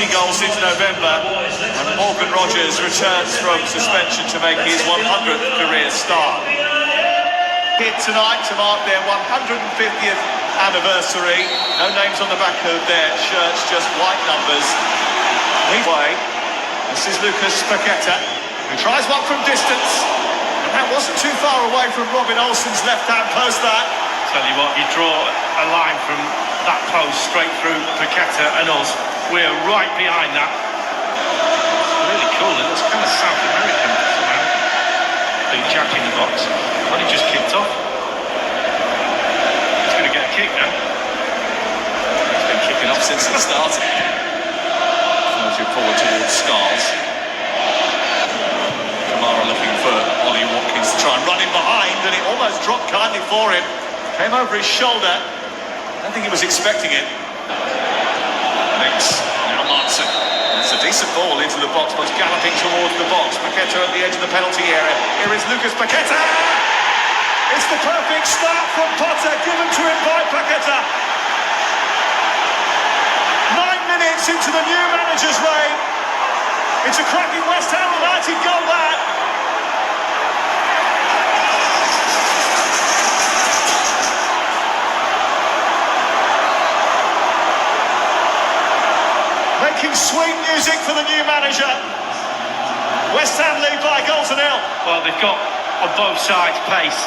goals since November, and Morgan Rogers returns from suspension to make his 100th career start. Hit tonight to mark their 150th anniversary. No names on the back of their shirts, just white numbers. Anyway, this is Lucas Paqueta, who tries one from distance, and that wasn't too far away from Robin Olsen's left-hand post. That. Tell you what, you draw a line from that post straight through Paqueta and us. We're right behind that. It's really cool. It looks kind of South American somehow. Big Jack in the box. Well, he just kicked off. He's going to get a kick now. He's been kicking off since the start. Floated forward towards Scarles. Kamara looking for Ollie Watkins to try and run in behind, and it almost dropped kindly for him. Came over his shoulder. I don't think he was expecting it. Next, now Martin. That's a decent ball into the box, but galloping towards the box. Paqueta at the edge of the penalty area. Here is Lucas Paqueta! It's the perfect start from Potter, given to him by Paqueta. 9 minutes into the new manager's reign. It's a cracking West Ham United goal, that. Making sweet music for the new manager. West Ham lead by 1-0. Well, they've got on both sides pace.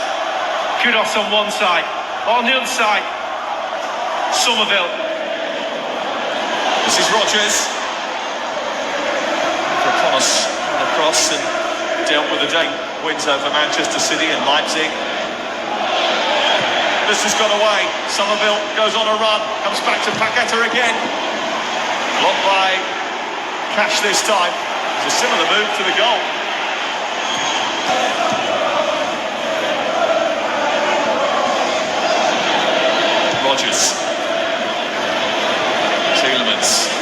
Kudos on one side. On the other side, Somerville. This is Rogers. Proponus across and dealt with the day. Wins over Manchester City and Leipzig. This has gone away. Somerville goes on a run. Comes back to Paqueta again. Blocked by Cash this time. It's a similar move to the goal. Rogers. Tielemans.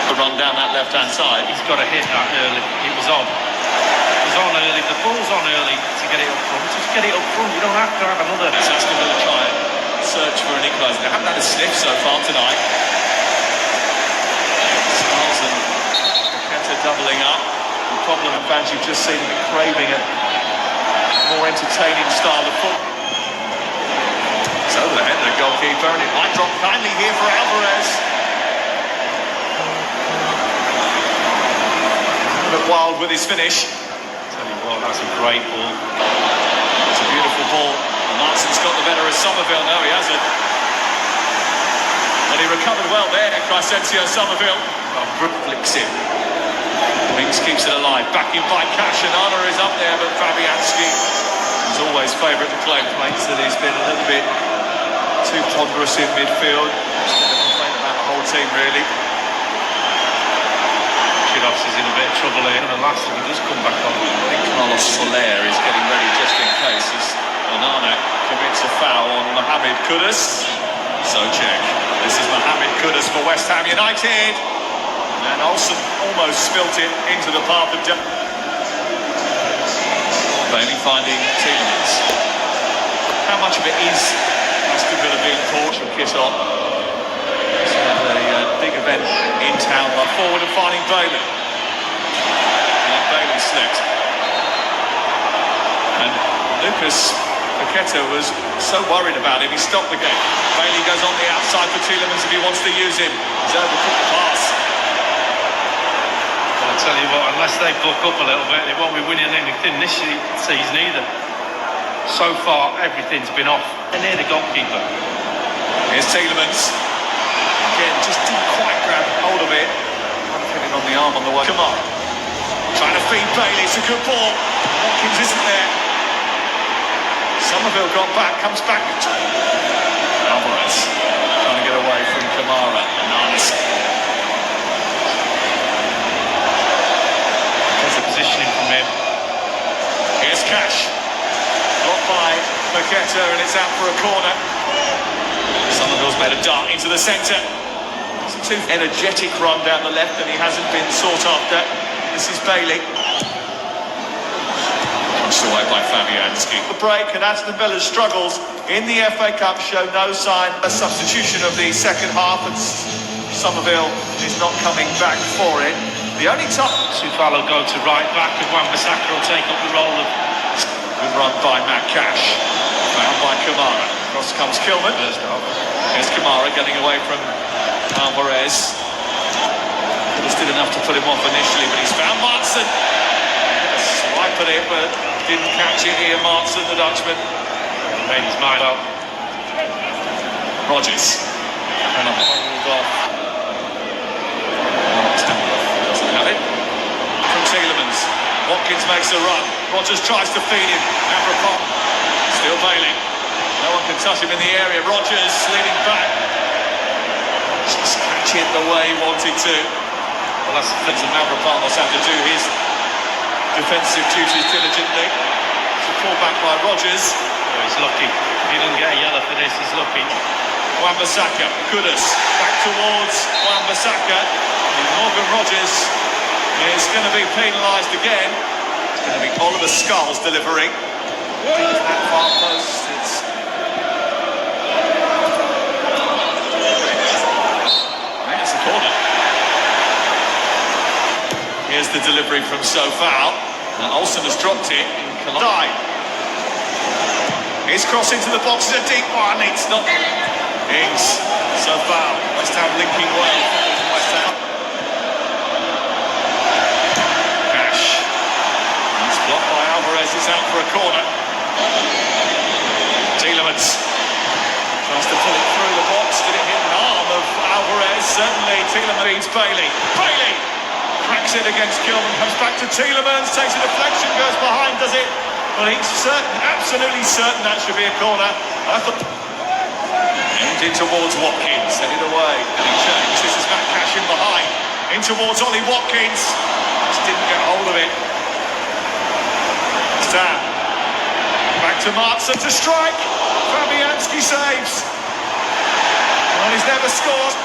The run down that left-hand side. He's got to hit that early. It was on. It was on early. The ball's on early to get it up front. Just get it up front. You don't have to have another. Aston Villa try it. Search for an equaliser. They haven't had a sniff so far tonight. Scarles and Paqueta doubling up. The problem of fans you've just seen them craving a more entertaining style of football. It's over the head of the goalkeeper, and it might drop kindly here for Alvarez. Look wild with his finish. Tell you what, that's a great ball. It's a beautiful ball. Martin's got the better of Somerville. No, he hasn't. Well, he recovered well there, Crescencio Somerville. Flicks it. Winks keeps it alive. Back in by Cash, and Anna is up there, but Fabianski is always favourite to claim. Complaints that he's been a little bit too ponderous in midfield. Just a complaint about the whole team, really. Kudos is in a bit of trouble here. And the last thing he does come back on. I think Carlos Soler is getting ready just in case. Onana commits a foul on Mohamed Kudus. So check. This is Mohamed Kudus for West Ham United. And Olsen almost spilt it into the path of death. Bailey finding Tielemans. How much of it is Aston Villa being caught from kit on? So a big event in town. Forward and finding Bailey. And Bailey slipped. And Lucas Paqueta was so worried about him, he stopped the game. Bailey goes on the outside for Tielemans if he wants to use him. He's overcooked the pass. Well, I tell you what, unless they buck up a little bit, they won't be winning anything this season either. So far, everything's been off. They're near the goalkeeper. Here's Tielemans. Again, just didn't quite grab hold of it. Trying to get it on the arm on the way. Come on. Trying to feed Bailey, it's a good ball. Watkins isn't there. Somerville got back, comes back. Alvarez trying to get away from Kamara. Nice. There's the positioning from him. Here's Cash. Blocked by Paqueta, and it's out for a corner. Somerville's made a dart into the centre. It's a too energetic run down the left, and he hasn't been sought after. This is Bailey. Pushed away by Fabianski. The break, and Aston Villa's struggles in the FA Cup show no sign. A substitution of the second half, and Somerville is not coming back for it. The only time Sufalo go to right back, and Wan-Bissaka will take up the role of... Good run by Matt Cash. Found by Kamara. Cross comes Kilman. Here's Kamara getting away from Alvarez. Just did enough to put him off initially, but he's found Martson. Swipe at it, but didn't catch it here. Martson, the Dutchman. Made his mind up. Rodgers. And a hold off. Doesn't have it. From Tielemans. Watkins makes a run. Rodgers tries to feed him. Amrabat. Still bailing. No one can touch him in the area. Rodgers leading back. Just catch it the way he wanted to. Well, that's the thing. Amrabat must have to do his defensive duties diligently. It's a pull back by Rodgers. Oh, he's lucky. He didn't get a yellow for this. He's lucky. Wan-Bissaka, Kudus, back towards Wan-Bissaka. Morgan Rodgers is going to be penalised again. It's going to be Oliver Skulls delivering. That far post, it's a corner. Here's the delivery from Sofal. Olsen has dropped it. His cross into the box is a deep one. It's not. Ings, Sofal. West Ham linking well. West Ham. Cash. He's blocked by Alvarez. It's out for a corner. Tielemans tries to pull it through the box. Did it hit an arm of Alvarez? Certainly. Tielemans beats Bailey. Bailey cracks it against Kilman. Comes back to Tielemans. Takes a deflection. Goes behind. Does it? Well, he's certain, absolutely certain that should be a corner. I thought. In towards Watkins, headed away. And he changed. This is Matt Cash in behind. In towards Ollie Watkins. Just didn't get hold of it. Stan. Back to Martson to strike. Fabianski saves. Well, he's never scored.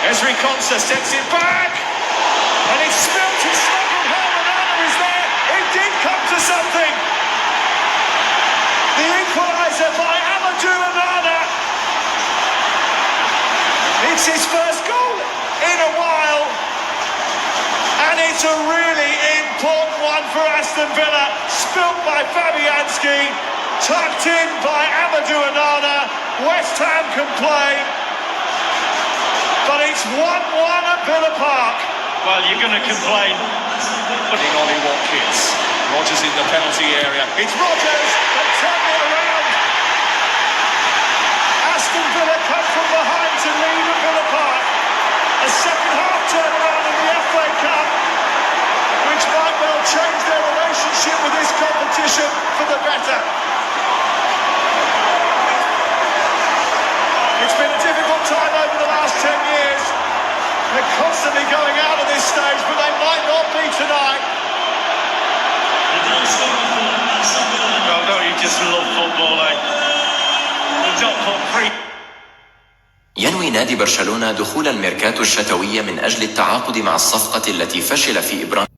Ezri Konsa sets it back. And it's spilt. It's smuggled home. Another is there. It did come to something. The equaliser by Amadou Onana. It's his first goal in a while, and it's a really important one for Aston Villa. Spilt by Fabianski, tucked in by Amadou Onana. West Ham can play, but it's 1-1 at Villa Park. Well, you're going to complain. Ollie Watkins. Rodgers in the penalty area. It's Rodgers that turned it around. Aston Villa come from behind to lead at Villa Park. A second half turnaround in the FA Cup, which might well change their relationship with this competition for the better. It's been a difficult time over the last 10 years. They're constantly going out at this stage, but they might not be tonight. Oh, no, you just love football, eh? We've not put free. ينوي نادي برشلونة دخول الميركاتو الشتوي من أجل التعاقد مع الصفقة التي فشل في إبرام